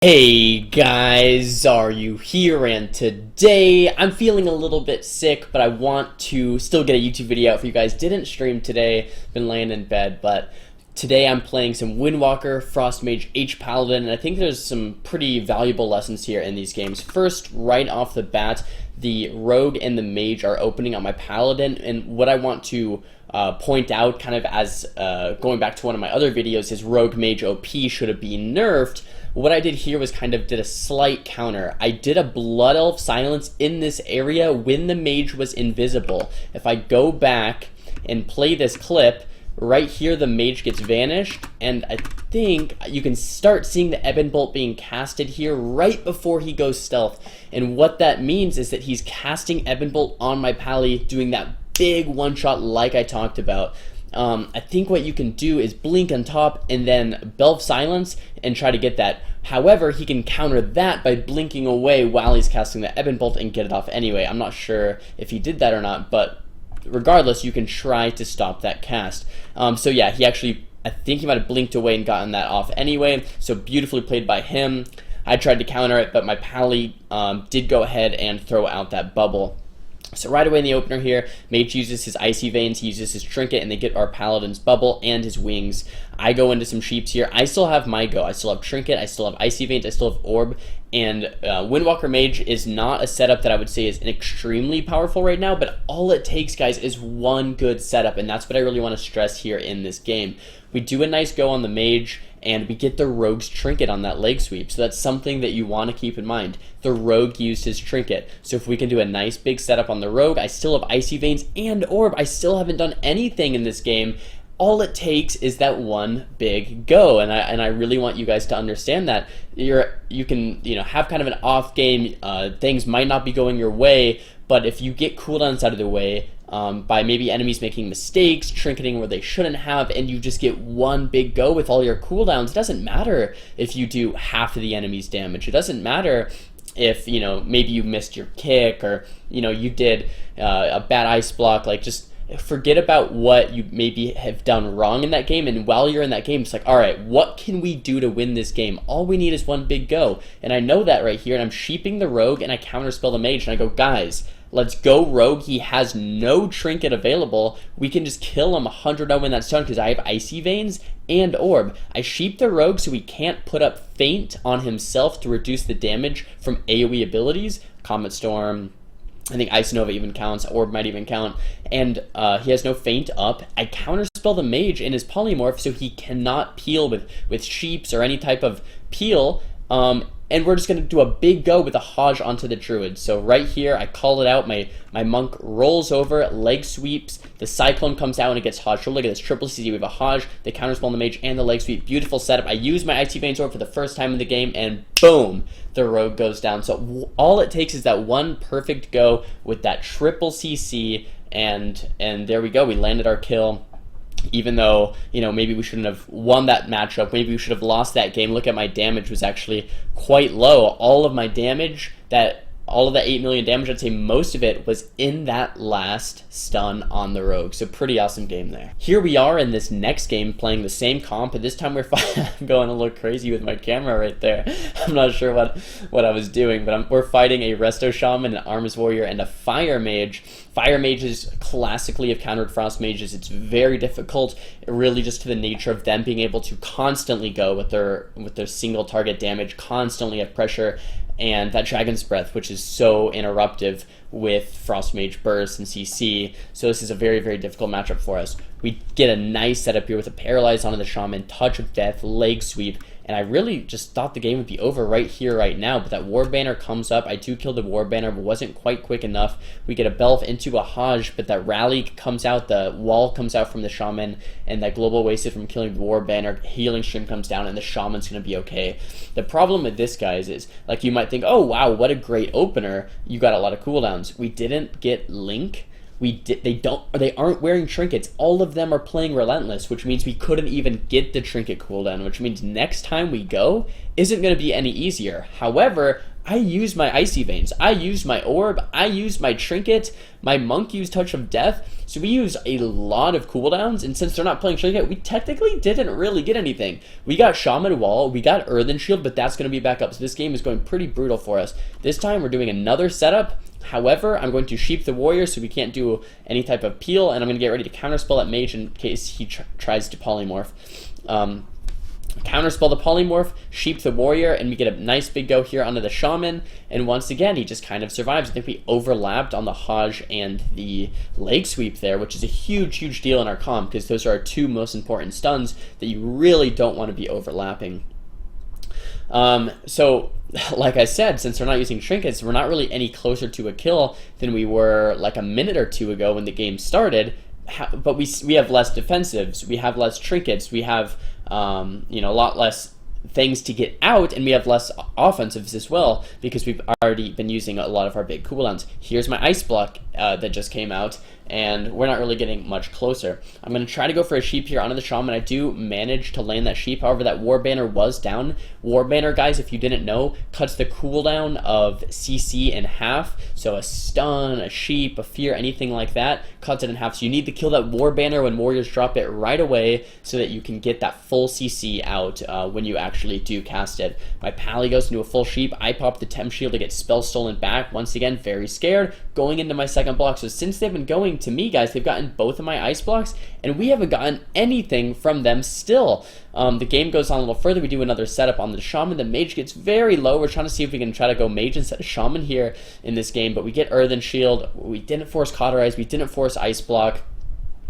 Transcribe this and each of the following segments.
Hey guys, Xaryu here, and today I'm feeling a little bit sick, but I want to still get a YouTube video out for you guys. Didn't stream today, been laying in bed, but today I'm playing some Windwalker, Frost Mage, H Paladin, and I think there's some pretty valuable lessons here in these games. First, right off the bat, the Rogue and the Mage are opening on my Paladin, and what I want to point out, kind of as going back to one of my other videos, is Rogue Mage OP should have been nerfed. What I did here was did a slight counter. I did a Blood Elf Silence in this area when the Mage was invisible. If I go back and play this clip, right here the Mage gets vanished, and I think you can start seeing the Ebon Bolt being casted here right before he goes stealth. And what that means is that he's casting Ebon Bolt on my Pally, doing that big one-shot like I talked about. I think what you can do is blink on top and then Belf Silence and try to get that. However, he can counter that by blinking away while he's casting the Ebon Bolt and get it off anyway. I'm not sure if he did that or not, but regardless, you can try to stop that cast. So yeah, I think he might have blinked away and gotten that off anyway, so beautifully played by him. I tried to counter it, but my Pally did go ahead and throw out that bubble. So right away in the opener here, Mage uses his Icy Veins, he uses his Trinket, and they get our Paladin's Bubble and his Wings. I go into some Sheeps here. I still have my go. I still have Trinket, I still have Icy Veins, I still have Orb, and Windwalker Mage is not a setup that I would say is extremely powerful right now, but all it takes, guys, is one good setup, and that's what I really want to stress here in this game. We do a nice go on the Mage, and we get the Rogue's Trinket on that leg sweep, so that's something that you want to keep in mind. The Rogue used his Trinket, so if we can do a nice big setup on the Rogue, I still have Icy Veins and Orb. I still haven't done anything in this game. All it takes is that one big go, and I really want you guys to understand that. You can have kind of an off game, things might not be going your way, but if you get cooldowns out of the way, by maybe enemies making mistakes, trinketing where they shouldn't have, and you just get one big go with all your cooldowns, it doesn't matter if you do half of the enemy's damage. It doesn't matter if, maybe you missed your kick, or, you did a bad ice block. Like, just forget about what you maybe have done wrong in that game, and while you're in that game, it's like, all right, what can we do to win this game? All we need is one big go, and I know that right here, and I'm sheeping the Rogue, and I counterspell the Mage, and I go, guys, let's go Rogue. He has no Trinket available. We can just kill him 100-0 when that's done because I have Icy Veins and Orb. I sheep the Rogue so he can't put up Feint on himself to reduce the damage from AoE abilities. Comet Storm, I think Ice Nova even counts, Orb might even count, and he has no Feint up. I counterspell the Mage in his Polymorph so he cannot peel with Sheeps or any type of peel, and we're just going to do a big go with a Hodge onto the Druid. So right here, I call it out, my Monk rolls over, leg sweeps, the Cyclone comes out and it gets Hodge. So look at this, triple CZ, we have a Hodge, the counterspell on the Mage, and the leg sweep. Beautiful setup. I use my Icy Veins Orb for the first time in the game, and boom, the Rogue goes down. So all it takes is that one perfect go with that triple CC, and there we go, we landed our kill. Even though, maybe we shouldn't have won that matchup, maybe we should have lost that game. Look at my damage was actually quite low. All of my damage, all of that 8 million damage, I'd say most of it was in that last stun on the Rogue. So pretty awesome game there. Here we are in this next game playing the same comp, but this time we're I'm going a little crazy with my camera right there. I'm not sure what I was doing, but we're fighting a Resto Shaman, an Arms Warrior, and a Fire Mage. Fire Mages classically have countered Frost Mages. It's very difficult, really just to the nature of them being able to constantly go with their single target damage, constantly have pressure, and that Dragon's Breath, which is so interruptive with Frost Mage Burst and CC. So this is a very, very difficult matchup for us. We get a nice setup here with a Paralyze onto the Shaman, Touch of Death, Leg Sweep, and I really just thought the game would be over right here, right now, but that War Banner comes up. I do kill the War Banner, but wasn't quite quick enough. We get a Belf into a Hodge, but that Rally comes out, the wall comes out from the Shaman, and that Global Wasted from killing the War Banner, Healing Stream comes down, and the Shaman's going to be okay. The problem with this, guys, is, like, you might think, oh, wow, what a great opener. You got a lot of cooldowns. We didn't get Link. They aren't wearing trinkets. All of them are playing Relentless, which means we couldn't even get the trinket cooldown, which means next time we go isn't going to be any easier. However, I used my Icy Veins, I used my Orb, I used my Trinket, my Monk used Touch of Death, so we used a lot of cooldowns, and since they're not playing Trinket, we technically didn't really get anything. We got Shaman Wall, we got Earthen Shield, but that's going to be back up, so this game is going pretty brutal for us. This time we're doing another setup. However, I'm going to Sheep the Warrior so we can't do any type of peel, and I'm going to get ready to counterspell that mage in case he tries to polymorph. Counterspell the polymorph, Sheep the Warrior, and we get a nice big go here onto the Shaman, and once again, he just kind of survives. I think we overlapped on the Hodge and the leg sweep there, which is a huge deal in our comp, because those are our two most important stuns that you really don't want to be overlapping. So, like I said, since we're not using trinkets, we're not really any closer to a kill than we were like a minute or two ago when the game started. But we have less defensives, we have less trinkets, we have you know, a lot less things to get out, and we have less offensives as well because we've already been using a lot of our big cooldowns. Here's my ice block that just came out, and we're not really getting much closer. I'm going to try to go for a sheep here onto the shaman. I do manage to land that sheep, however that war banner was down. War banner, guys, if you didn't know, cuts the cooldown of CC in half, so a stun, a sheep, a fear, anything like that cuts it in half, so you need to kill that war banner when warriors drop it right away so that you can get that full CC out when you actually do cast it. My pally goes into a full sheep. I pop the temp shield to get spell stolen back. Once again, very scared, going into my second block. So since they've been going to me, guys, they've gotten both of my ice blocks, and we haven't gotten anything from them still. The game goes on a little further. We do another setup on the shaman. The mage gets very low. We're trying to see if we can try to go mage instead of shaman here in this game, but we get earthen shield. We didn't force cauterize. We didn't force ice block.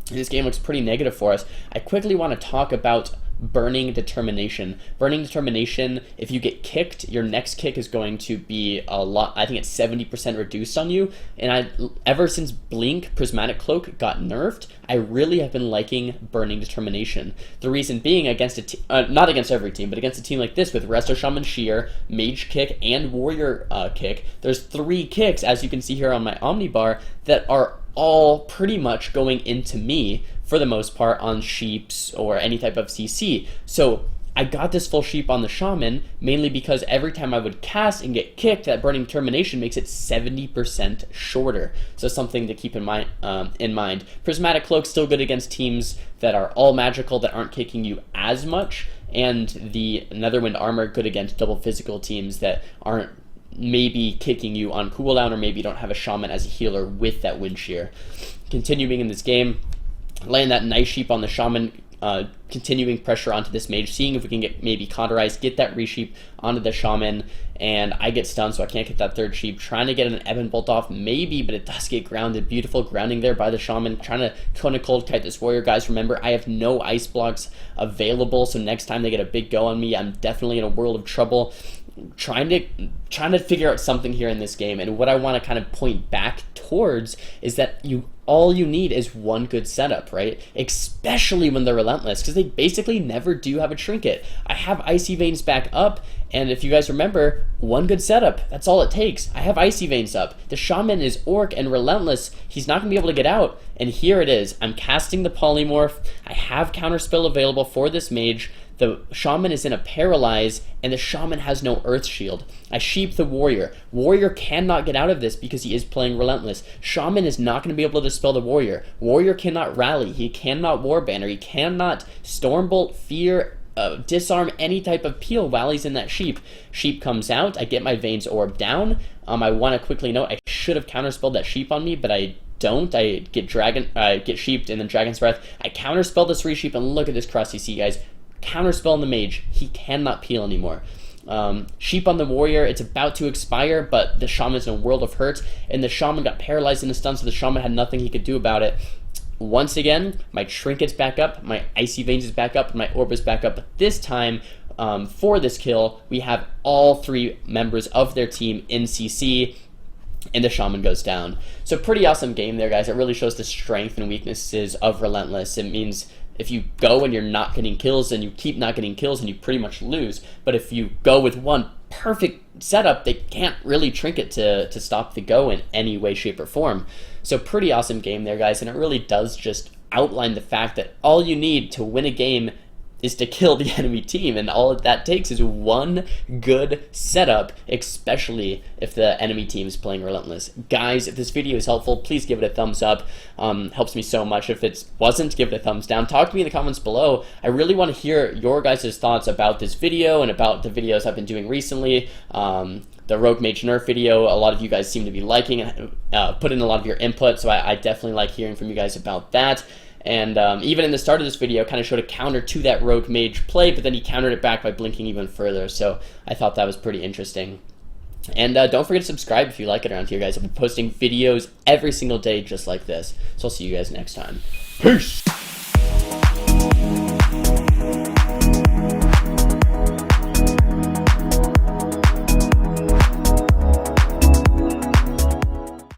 This game looks pretty negative for us. I quickly want to talk about burning determination. Burning determination, if you get kicked, your next kick is going to be a lot. I think it's 70% reduced on you, and ever since Blink Prismatic Cloak got nerfed, I really have been liking burning determination. The reason being, against not against every team, but against a team like this with Resto Shaman Shear, Mage Kick, and Warrior Kick, there's 3 kicks, as you can see here on my Omnibar, that are all pretty much going into me for the most part on sheeps or any type of CC. So I got this full sheep on the shaman mainly because every time I would cast and get kicked, that burning determination makes it 70% shorter. So something to keep in mind. Prismatic Cloak still good against teams that are all magical that aren't kicking you as much, and the Netherwind Armor good against double physical teams that aren't maybe kicking you on cooldown, or maybe don't have a shaman as a healer with that wind shear. Continuing in this game, laying that nice sheep on the shaman, continuing pressure onto this mage, seeing if we can get maybe cauterize, get that resheep onto the shaman, and I get stunned, so I can't get that third sheep. Trying to get an Ebon Bolt off, maybe, but it does get grounded. Beautiful grounding there by the shaman. Trying to Kona Cold Kite this warrior. Guys, remember, I have no ice blocks available, so next time they get a big go on me, I'm definitely in a world of trouble. Trying to figure out something here in this game, and what I want to kind of point back towards is that all you need is one good setup, right? Especially when they're relentless, because they basically never do have a trinket. I have Icy Veins back up, and if you guys remember, one good setup, that's all it takes. I have Icy Veins up. The shaman is orc and relentless. He's not going to be able to get out, and here it is. I'm casting the polymorph. I have counterspell available for this mage. The shaman is in a paralyze, and the shaman has no earth shield. I sheep the warrior. Warrior cannot get out of this because he is playing relentless. Shaman is not going to be able to dispel the warrior. Warrior cannot rally. He cannot war banner. He cannot stormbolt, fear, disarm, any type of peel while he's in that sheep. Sheep comes out. I get my Veins Orb down. I want to quickly note I should have counterspelled that sheep on me, but I don't. I get sheeped and then Dragon's Breath. I counterspell this resheep, and look at this cross CC, guys. Counterspell on the mage. He cannot peel anymore. Sheep on the warrior, it's about to expire, but the shaman is in a world of hurt, and the shaman got paralyzed in a stun, so the shaman had nothing he could do about it. Once again, my trinket's back up, my Icy Veins is back up, and my orb is back up, but this time, for this kill, we have all 3 members of their team in CC, and the shaman goes down. So pretty awesome game there, guys. It really shows the strength and weaknesses of Relentless. It means if you go and you're not getting kills, and you keep not getting kills, and you pretty much lose. But if you go with one perfect setup, they can't really trinket to stop the go in any way, shape, or form. So pretty awesome game there, guys, and it really does just outline the fact that all you need to win a game is to kill the enemy team, and all that takes is one good setup, especially if the enemy team is playing Relentless. Guys, if this video is helpful, please give it a thumbs up. Helps me so much. If it wasn't, give it a thumbs down. Talk to me in the comments below. I really want to hear your guys' thoughts about this video and about the videos I've been doing recently. The Rogue Mage Nerf video, a lot of you guys seem to be liking it, put in a lot of your input, so I definitely like hearing from you guys about that. And even in the start of this video, kind of showed a counter to that Rogue Mage play, but then he countered it back by blinking even further, so I thought that was pretty interesting. And don't forget to subscribe if you like it around here, guys. I'll be posting videos every single day just like this, so I'll see you guys next time. Peace!